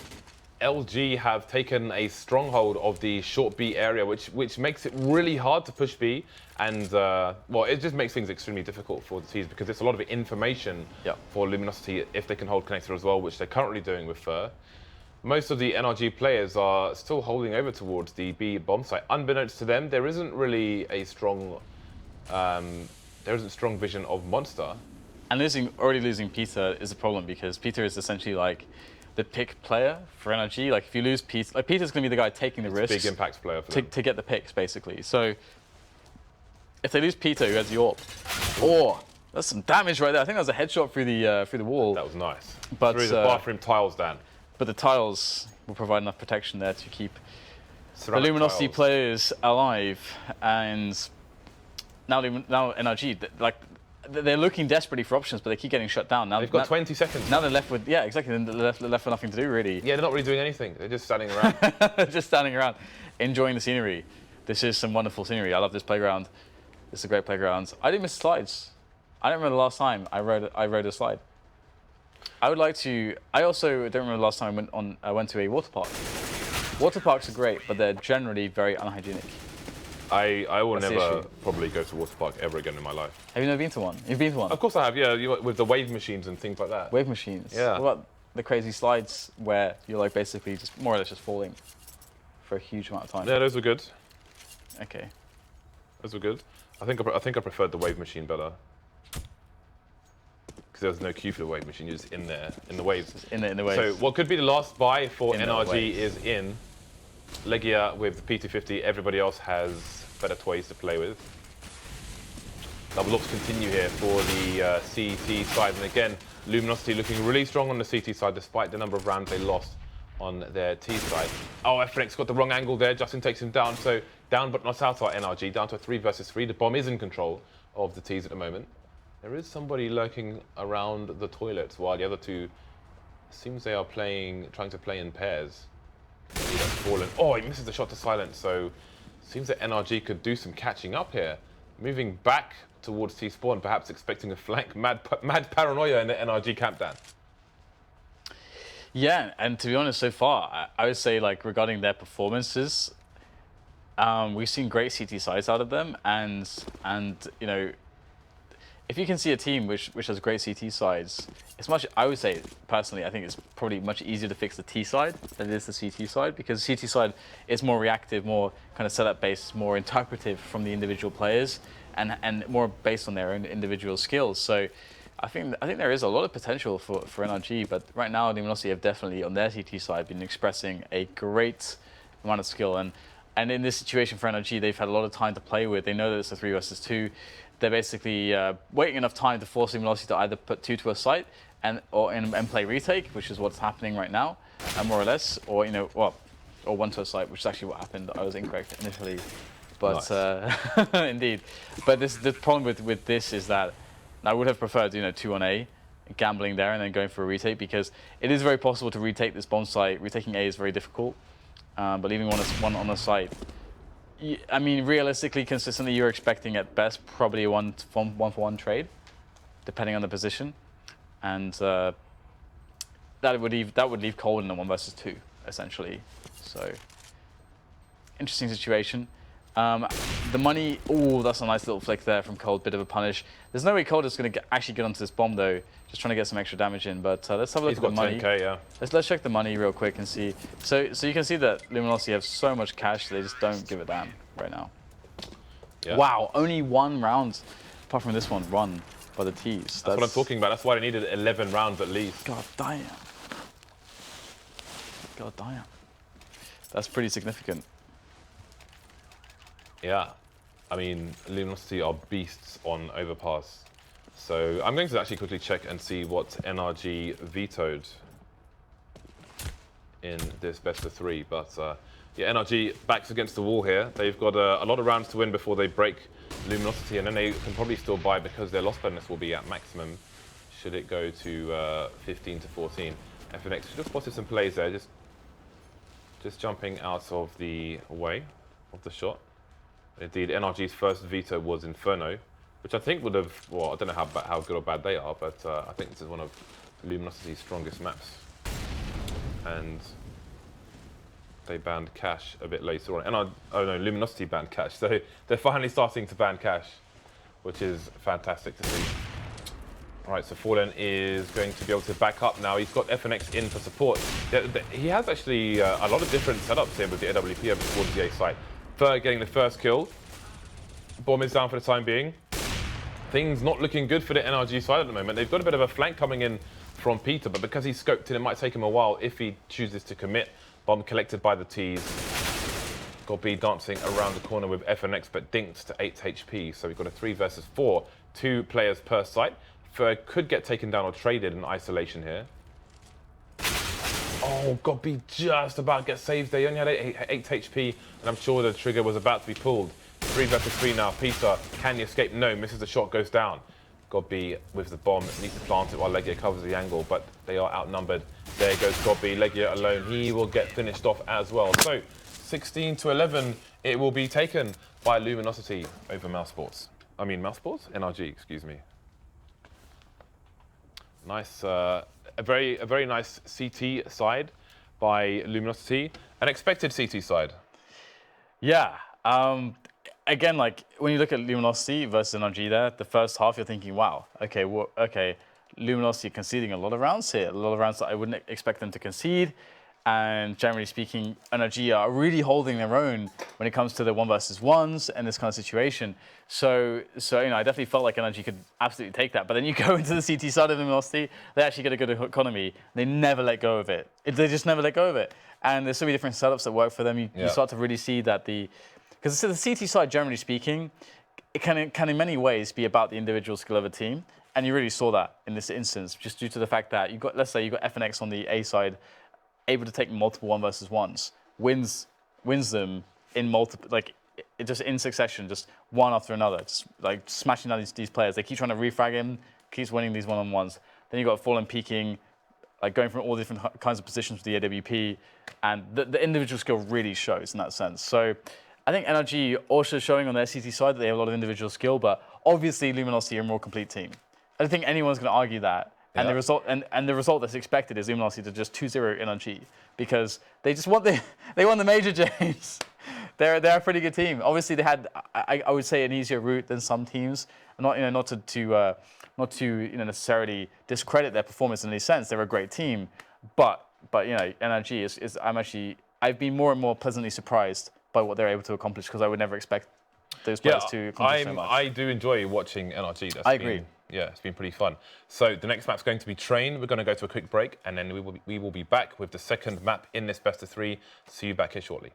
LG have taken a stronghold of the short B area, which makes it really hard to push B. And, well, it just makes things extremely difficult for the T's, because it's a lot of information for Luminosity if they can hold connector as well, which they're currently doing with Fer. Most of the NRG players are still holding over towards the B bomb site. Unbeknownst to them, there isn't really a strong... there isn't strong vision of Monster. And already losing Peter is a problem, because Peter is essentially like the pick player for NRG. Like if you lose Peter, like Peter's going to be the guy taking the risks. Big impact player for them. To get the picks, basically. So if they lose Peter, who has the AWP, Oh, that's some damage right there. I think that was a headshot through the wall. That was nice. But, through the bathroom tiles, Dan. But the tiles will provide enough protection there to keep Ceramic the Luminosity tiles. players alive. And now NRG, like, they're looking desperately for options, but they keep getting shut down. Now They've got 20 seconds. Now they're left with, yeah, exactly. They're left with nothing to do, really. Yeah, they're not really doing anything. They're just standing around. Just standing around, enjoying the scenery. This is some wonderful scenery. I love this playground. It's a great playground. I didn't miss slides. I don't remember the last time I rode a slide. I would like to. I also don't remember the last time I went to a water park. Water parks are great, but they're generally very unhygienic. I will That's the never issue. probably go to a water park ever again in my life. Have you never been to one? You've been to one? Of course I have, yeah, with the wave machines and things like that. Wave machines. Yeah. What about the crazy slides where you're like basically just more or less just falling for a huge amount of time? Yeah, those were good. Okay. Those were good. I think I preferred the wave machine better. Because there was no queue for the wave machine, you're just in there, in the waves. Just in the waves. So what could be the last buy for In the NRG waves. is in. LEGIJA with the P250, everybody else has better toys to play with. Double looks continue here for the CT side, and again, Luminosity looking really strong on the CT side despite the number of rounds they lost on their T side. Oh, FNX got the wrong angle there, Justin takes him down, so down but not out are NRG, down to a 3 versus 3. The bomb is in control of the Ts at the moment. There is somebody lurking around the toilets while the other two, seems they are trying to play in pairs. That's fallen. Oh, he misses the shot to silence, so seems that NRG could do some catching up here. Moving back towards T-spawn, perhaps expecting a flank. Mad paranoia in the NRG camp, Dan. Yeah, and to be honest, so far, I would say, like, regarding their performances, we've seen great CT sides out of them, and you know, if you can see a team which has great CT sides, it's much. I would say personally, I think it's probably much easier to fix the T side than it is the CT side, because the CT side is more reactive, more kind of setup based, more interpretive from the individual players, and more based on their own individual skills. So I think there is a lot of potential for NRG, but right now Luminosity have definitely on their CT side been expressing a great amount of skill, and in this situation for NRG, they've had a lot of time to play with. They know that it's a 3 versus 2. They're basically waiting enough time to force Luminosity to either put 2 to a site and play retake, which is what's happening right now, more or less, or or 1 to a site, which is actually what happened. I was incorrect initially, but Nice. indeed. But the problem with this is that I would have preferred 2 on A, gambling there and then going for a retake, because it is very possible to retake this bomb site. Retaking A is very difficult, but leaving one on the site. I mean, realistically, consistently, you're expecting at best probably a 1-for-1 trade, depending on the position, and that would leave Cold in a 1 versus 2 essentially. So interesting situation. The money, oh, that's a nice little flick there from Cold, bit of a punish. There's no way Cold is going to actually get onto this bomb though, just trying to get some extra damage in, but let's have a look He's at the got money. 10k, yeah. Let's check the money real quick and see. So you can see that Luminosity have so much cash, they just don't give a damn right now. Yeah. Wow, only 1 round, apart from this one, run by the Ts. That's what I'm talking about. That's why they needed 11 rounds at least. God damn. God damn. That's pretty significant. Yeah. I mean, Luminosity are beasts on Overpass. So I'm going to actually quickly check and see what NRG vetoed in this best of 3. But yeah, NRG backs against the wall here. They've got a lot of rounds to win before they break Luminosity, and then they can probably still buy because their loss bonus will be at maximum should it go to 15 to 14. FNX just spotted some plays there, just jumping out of the way of the shot. Indeed, NRG's first veto was Inferno, which I think would have, well, I don't know how good or bad they are, but I think this is one of Luminosity's strongest maps. And they banned Cash a bit later on. Oh no, Luminosity banned Cash. So they're finally starting to ban Cash, which is fantastic to see. All right, so Fallen is going to be able to back up now. He's got FNX in for support. He has actually a lot of different setups here with the AWP over towards the A site. Getting the first kill. Bomb is down for the time being. Things not looking good for the NRG side at the moment. They've got a bit of a flank coming in from Peter, but because he's scoped in, it might take him a while if he chooses to commit. Bomb collected by the Ts. Got B dancing around the corner with FNX, but dinked to 8 HP. So we've got a 3 versus 4, 2 players per site. Ferg could get taken down or traded in isolation here. Oh, got B just about get saved. They only had 8 HP, and I'm sure the trigger was about to be pulled. 3 versus 3 now. Peter, can he escape? No, misses the shot, goes down. Godby with the bomb, needs to plant it while LEGIJA covers the angle, but they are outnumbered. There goes Godby, LEGIJA alone. He will get finished off as well. So 16 to 11, it will be taken by Luminosity over Mousesports. NRG, excuse me. Nice, a very nice CT side by Luminosity. An expected CT side. Yeah. Again, like when you look at Luminosity versus NRG there, the first half you're thinking, wow, okay, Luminosity conceding a lot of rounds here, a lot of rounds that I wouldn't expect them to concede. And generally speaking, NRG are really holding their own when it comes to the 1 versus 1s and this kind of situation. So I definitely felt like NRG could absolutely take that. But then you go into the CT side of Luminosity, they actually get a good economy. They never let go of it. They just never let go of it. And there's so many different setups that work for them. You start to really see that because the CT side, generally speaking, it can in many ways be about the individual skill of a team. And you really saw that in this instance, just due to the fact that let's say you got FNX on the A side, able to take multiple 1 versus 1s, wins them in multiple, just in succession, just one after another, just like smashing down these players. They keep trying to refrag him, keeps winning these 1-on-1s. Then you got Fallen peaking, like going from all different kinds of positions with the AWP, and the individual skill really shows in that sense. So I think NRG also showing on their CT side that they have a lot of individual skill, but obviously Luminosity are a more complete team. I don't think anyone's going to argue that. Yeah. And the result that's expected is Luminosity to just 2-0 NRG because they just want they won the major, James. They're a pretty good team. Obviously, they had I would say an easier route than some teams. Not to necessarily discredit their performance in any sense. They're a great team, but NRG I've been more and more pleasantly surprised by what they're able to accomplish because I would never expect those players to accomplish so much. I do enjoy watching NRG. I agree. Yeah, it's been pretty fun. So the next map's going to be Train. We're going to go to a quick break, and then we will be back with the second map in this best of 3. See you back here shortly.